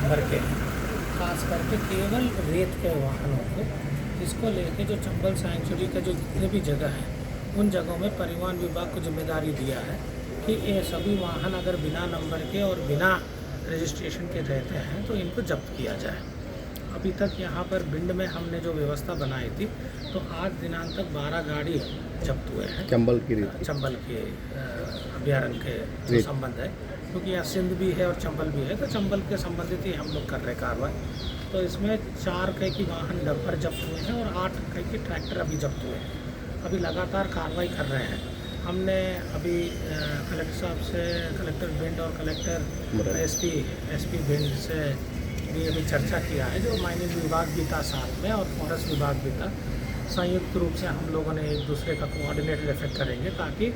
भर के खास करके केवल रेत के वाहनों को, इसको लेके जो चंबल सैंक्चुरी का जो जितने भी जगह है उन जगहों में परिवहन विभाग को जिम्मेदारी दिया है कि ये सभी वाहन अगर बिना नंबर के और बिना रजिस्ट्रेशन के रहते हैं तो इनको जब्त किया जाए। अभी तक यहाँ पर भिंड में हमने जो व्यवस्था बनाई थी तो आज दिनांक तक 12 गाड़ी जब्त हुए हैं चंबल के अभ्यारण्य के जो संबंध है, क्योंकि यहाँ सिंध भी है और चंबल भी है, तो चंबल के संबंधित ही हम लोग कर रहे कार्रवाई। तो इसमें 4 कई की वाहन डंपर जब्त हुए हैं और 8 कई की ट्रैक्टर अभी जब्त हुए हैं। अभी लगातार कार्रवाई कर रहे हैं। हमने अभी कलेक्टर साहब से, कलेक्टर भिंड और कलेक्टर एसपी भिंड से भी अभी चर्चा किया है, जो माइनिंग विभाग भी था साथ में और फॉरेस्ट विभाग भी था। संयुक्त रूप से हम लोगों ने एक दूसरे का कोऑर्डिनेटेड इफेक्ट करेंगे ताकि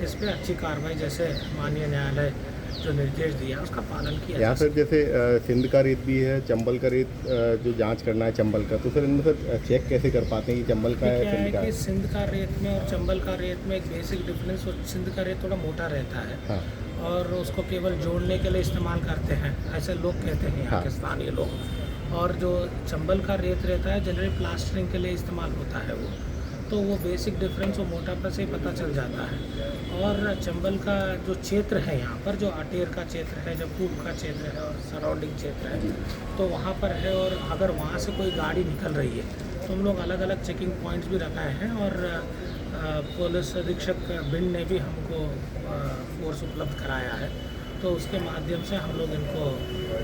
इस पर अच्छी कार्रवाई, जैसे माननीय न्यायालय जो निर्देश दिया उसका पालन किया यहाँ सर जैसे सिंध का रेत भी है, चंबल का रेत जो जांच करना है चंबल का, तो सर इनमें सर चेक कैसे कर पाते हैं कि चंबल का है सिंध का है? सिंध का रेत में और चंबल का रेत में एक बेसिक डिफरेंस, सिंध का रेत थोड़ा मोटा रहता है। हाँ। और उसको केवल जोड़ने के लिए इस्तेमाल करते हैं, ऐसे लोग कहते हैं यहाँ के स्थानीय लोग। और जो चंबल का रेत रहता है जनरली प्लास्टरिंग के लिए इस्तेमाल होता है वो, तो वो बेसिक डिफरेंस वो मोटापा से ही पता चल जाता है। और चंबल का जो क्षेत्र है यहाँ पर, जो आटेर का क्षेत्र है, जो पूर्व का क्षेत्र है और सराउंडिंग क्षेत्र है, तो वहाँ पर है। और अगर वहाँ से कोई गाड़ी निकल रही है तो हम लोग अलग अलग चेकिंग पॉइंट्स भी रखाए हैं और पुलिस अधीक्षक भिंड ने भी हमको फोर्स उपलब्ध कराया है, तो उसके माध्यम से हम लोग इनको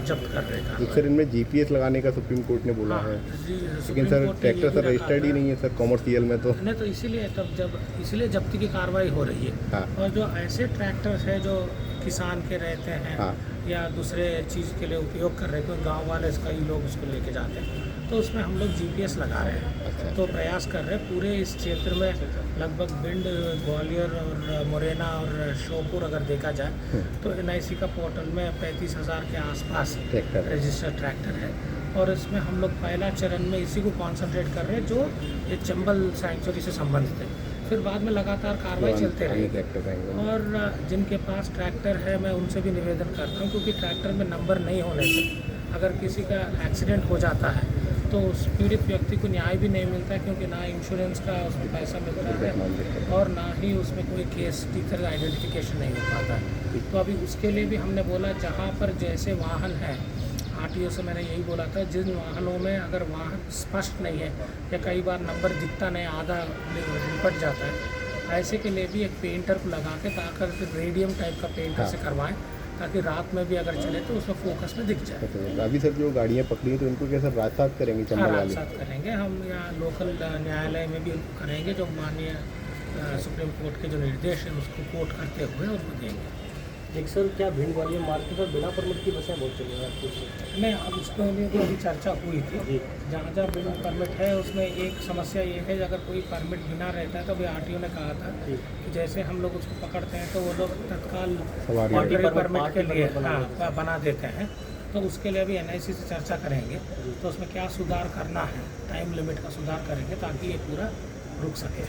जब्त कर रहे हैं। सर इनमें जीपीएस लगाने का सुप्रीम कोर्ट ने बोला है, लेकिन सर ट्रैक्टर सर रजिस्टर्ड ही नहीं है सर कॉमर्शियल में, तो नहीं, तो इसीलिए जब्ती की कार्रवाई हो रही है। हाँ। और जो ऐसे ट्रैक्टर्स है जो किसान के रहते हैं, हाँ, या दूसरे चीज़ के लिए उपयोग कर रहे हैं, क्योंकि गाँव वाले कई लोग उसको लेके जाते हैं, तो उसमें हम लोग जीपीएस लगा रहे हैं। अच्छा। तो प्रयास कर रहे हैं पूरे इस क्षेत्र में, लगभग भिंड, ग्वालियर और मुरैना और श्योपुर अगर देखा जाए तो एनआईसी का पोर्टल में 35,000 के आसपास रजिस्टर्ड ट्रैक्टर है। और इसमें हम लोग पहला चरण में इसी को कॉन्सेंट्रेट कर रहे हैं जो ये चंबल सैंक्चुरी से संबंधित है। फिर बाद में लगातार कार्रवाई चलते रहेगी। और जिनके पास ट्रैक्टर है मैं उनसे भी निवेदन करता हूँ, क्योंकि ट्रैक्टर में नंबर नहीं होने से अगर किसी का एक्सीडेंट हो जाता है तो उस पीड़ित व्यक्ति को न्याय भी नहीं मिलता है, क्योंकि ना इंश्योरेंस का उसमें पैसा मिलता है और ना ही उसमें कोई केस की तरह आइडेंटिफिकेशन नहीं हो पाता है। तो अभी उसके लिए भी हमने बोला, जहाँ पर जैसे वाहन है, आरटीओ से मैंने यही बोला था, जिन वाहनों में अगर वाहन स्पष्ट नहीं है या कई बार नंबर दिखता नहीं, आधा निपट जाता है, ऐसे के लिए भी एक पेंटर को लगा के ताकि रेडियम टाइप का पेंटर से करवाएं, ताकि रात में भी अगर चले तो उसमें फोकस में दिख जाए। तो अभी सर जो गाड़ियाँ पकड़ी हैं तो इनको कैसे रात साथ करेंगे? हाँ, रात साथ करेंगे हम, यहाँ लोकल न्यायालय में भी करेंगे, जो माननीय सुप्रीम कोर्ट के जो निर्देश हैं उसको कोर्ट करते हुए उनको देंगे। एक सर क्या भिंड ग्वालियर मार्ग पर बिना परमिट की बसें बहुत चली हैं आपको? नहीं, अब उसके लिए भी अभी चर्चा हुई थी। जहाँ जहाँ बिना परमिट है उसमें एक समस्या ये है, अगर कोई परमिट बिना रहता है तो अभी आरटीओ ने कहा था कि जैसे हम लोग उसको पकड़ते हैं तो वो लोग तत्काल परमिट के लिए बना देते हैं। तो उसके लिए अभी एनआईसी से चर्चा करेंगे, तो उसमें क्या सुधार करना है, टाइम लिमिट का सुधार करेंगे ताकि ये पूरा रुक सके।